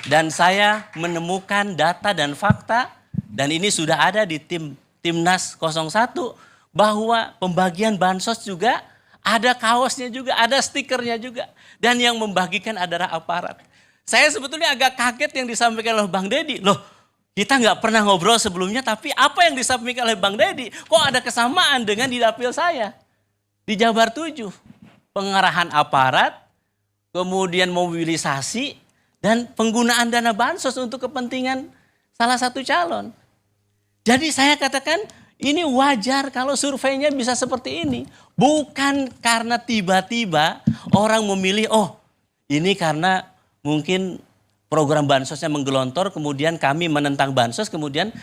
Dan saya menemukan data dan fakta, dan ini sudah ada di Timnas 01, bahwa pembagian bansos juga ada kaosnya juga, ada stikernya juga. Dan yang membagikan adalah aparat. Saya sebetulnya agak kaget yang disampaikan oleh Bang Deddy. Loh, kita nggak pernah ngobrol sebelumnya, tapi apa yang disampaikan oleh Bang Deddy, kok ada kesamaan dengan di dapil saya. Di Jabar 7, pengerahan aparat, kemudian mobilisasi, dan penggunaan dana bansos untuk kepentingan salah satu calon. Jadi saya katakan ini wajar kalau surveinya bisa seperti ini. Bukan karena tiba-tiba orang memilih, oh ini karena mungkin program bansosnya menggelontor, kemudian kami menentang bansos, kemudian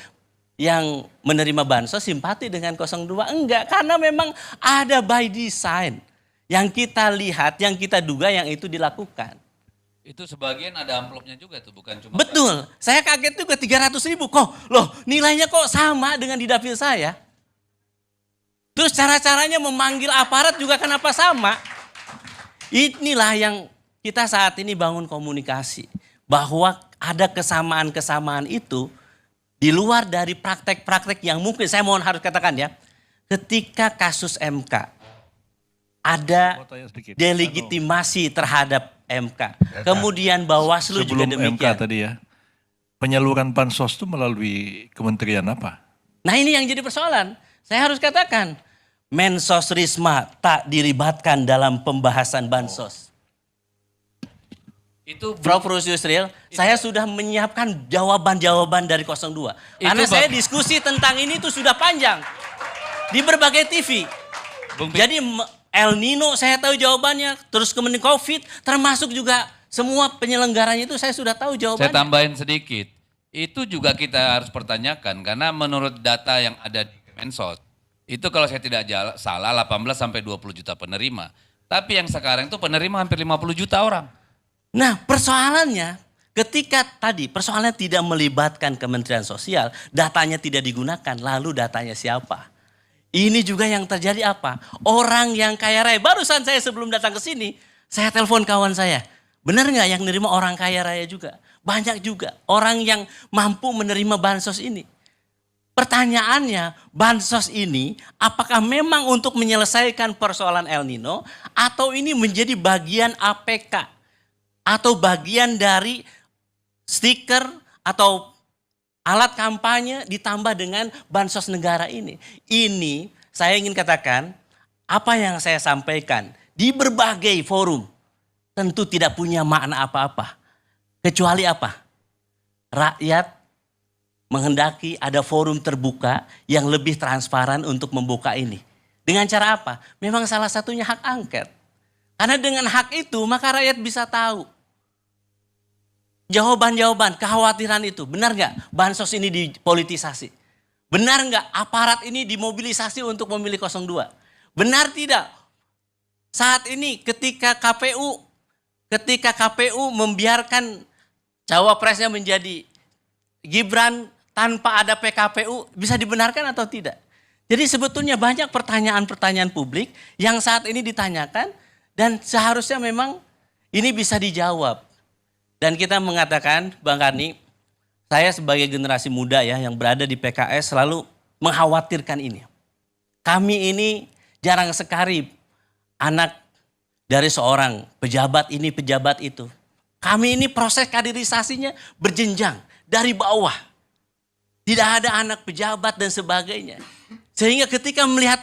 yang menerima bansos simpati dengan 02. Enggak, karena memang ada by design. Yang kita lihat, yang kita duga yang itu dilakukan. Itu sebagian ada amplopnya juga tuh, bukan cuma... Betul, saya kaget juga 300.000 kok. Loh nilainya kok sama dengan di dapil saya. Terus cara-caranya memanggil aparat juga kenapa sama? Inilah yang kita saat ini bangun komunikasi. Bahwa ada kesamaan-kesamaan itu di luar dari praktek-praktek yang mungkin, saya mohon harus katakan ya. Ketika kasus MK, ada delegitimasi terhadap MK. Kemudian Bawaslu juga demikian. Sebelum MK tadi ya, penyaluran bansos itu melalui kementerian apa? Nah ini yang jadi persoalan. Saya harus katakan, Mensos Risma tak dilibatkan dalam pembahasan bansos. Itu Prof. Yusril, saya sudah menyiapkan jawaban-jawaban dari 02. Karena saya diskusi tentang ini itu sudah panjang. Di berbagai TV. Jadi El Nino saya tahu jawabannya, terus kemudian COVID, termasuk juga semua penyelenggaranya itu saya sudah tahu jawabannya. Saya tambahin sedikit, itu juga kita harus pertanyakan, karena menurut data yang ada di Kemensos, itu kalau saya tidak salah 18 sampai 20 juta penerima. Tapi yang sekarang itu penerima hampir 50 juta orang. Nah persoalannya, ketika tadi persoalannya tidak melibatkan Kementerian Sosial, datanya tidak digunakan, lalu datanya siapa? Ini juga yang terjadi apa? Orang yang kaya raya, barusan saya sebelum datang ke sini, saya telepon kawan saya. Benar nggak yang menerima orang kaya raya juga? Banyak juga orang yang mampu menerima bansos ini. Pertanyaannya, bansos ini apakah memang untuk menyelesaikan persoalan El Nino atau ini menjadi bagian APK atau bagian dari stiker atau alat kampanye ditambah dengan bansos negara ini. Ini saya ingin katakan apa yang saya sampaikan di berbagai forum tentu tidak punya makna apa-apa. Kecuali apa? Rakyat menghendaki ada forum terbuka yang lebih transparan untuk membuka ini. Dengan cara apa? Memang salah satunya hak angket. Karena dengan hak itu maka rakyat bisa tahu. Jawaban-jawaban, kekhawatiran itu. Benar nggak bansos ini dipolitisasi? Benar nggak aparat ini dimobilisasi untuk memilih 02? Benar tidak? Saat ini ketika KPU membiarkan cawapresnya menjadi Gibran tanpa ada PKPU, bisa dibenarkan atau tidak? Jadi sebetulnya banyak pertanyaan-pertanyaan publik yang saat ini ditanyakan dan seharusnya memang ini bisa dijawab. Dan kita mengatakan, Bang Karni, saya sebagai generasi muda ya yang berada di PKS selalu mengkhawatirkan ini. Kami ini jarang sekali anak dari seorang pejabat ini, pejabat itu. Kami ini proses kaderisasinya berjenjang dari bawah. Tidak ada anak pejabat dan sebagainya. Sehingga ketika melihat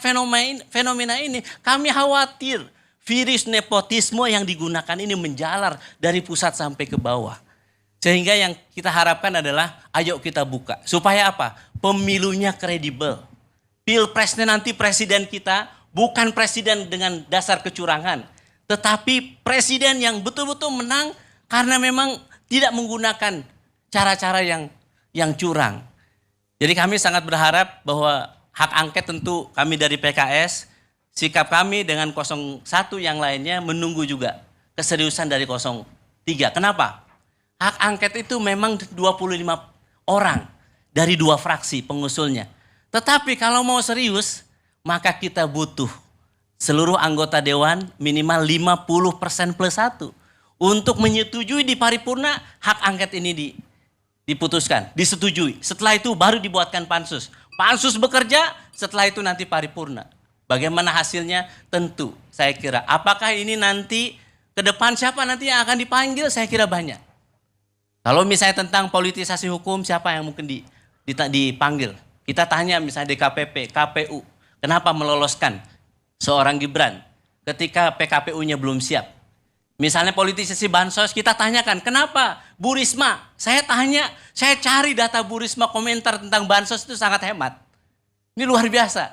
fenomena ini, kami khawatir. Virus nepotisme yang digunakan ini menjalar dari pusat sampai ke bawah. Sehingga yang kita harapkan adalah ayo kita buka. Supaya apa? Pemilunya kredibel. Pilpresnya nanti presiden kita bukan presiden dengan dasar kecurangan. Tetapi presiden yang betul-betul menang karena memang tidak menggunakan cara-cara yang curang. Jadi kami sangat berharap bahwa hak angket tentu kami dari PKS, sikap kami dengan 01 yang lainnya menunggu juga keseriusan dari 03. Kenapa? Hak angket itu memang 25 orang dari 2 fraksi pengusulnya. Tetapi kalau mau serius, maka kita butuh seluruh anggota dewan minimal 50% plus 1. untuk menyetujui di paripurna hak angket ini diputuskan, disetujui. Setelah itu baru dibuatkan pansus. Pansus bekerja, setelah itu nanti paripurna. Bagaimana hasilnya? Tentu saya kira. Apakah ini nanti ke depan siapa nanti yang akan dipanggil? Saya kira banyak. Kalau misalnya tentang politisasi hukum, siapa yang mungkin dipanggil? Kita tanya misalnya DKPP, KPU, kenapa meloloskan seorang Gibran ketika PKPU-nya belum siap? Misalnya politisasi bansos, kita tanyakan, kenapa Bu Risma? Saya tanya, saya cari data Bu Risma komentar tentang bansos itu sangat hemat. Ini luar biasa.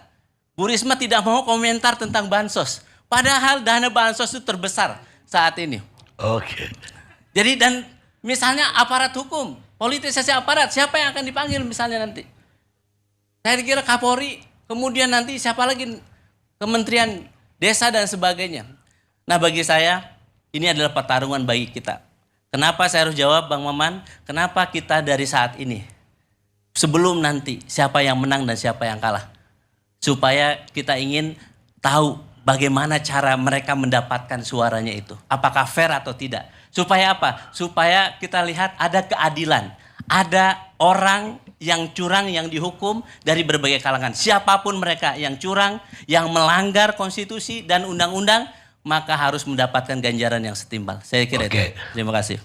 Bu Risma tidak mau komentar tentang bansos. Padahal dana bansos itu terbesar saat ini. Oke. Jadi dan misalnya aparat hukum, politisasi aparat, siapa yang akan dipanggil misalnya nanti? Saya kira Kapolri, kemudian nanti siapa lagi? Kementerian Desa dan sebagainya. Nah bagi saya, ini adalah pertarungan bagi kita. Kenapa saya harus jawab Bang Maman? Kenapa kita dari saat ini, sebelum nanti siapa yang menang dan siapa yang kalah? Supaya kita ingin tahu bagaimana cara mereka mendapatkan suaranya itu. Apakah fair atau tidak? Supaya apa? Supaya kita lihat ada keadilan. Ada orang yang curang yang dihukum dari berbagai kalangan. Siapapun mereka yang curang, yang melanggar konstitusi dan undang-undang, maka harus mendapatkan ganjaran yang setimpal. Saya kira itu. Terima kasih.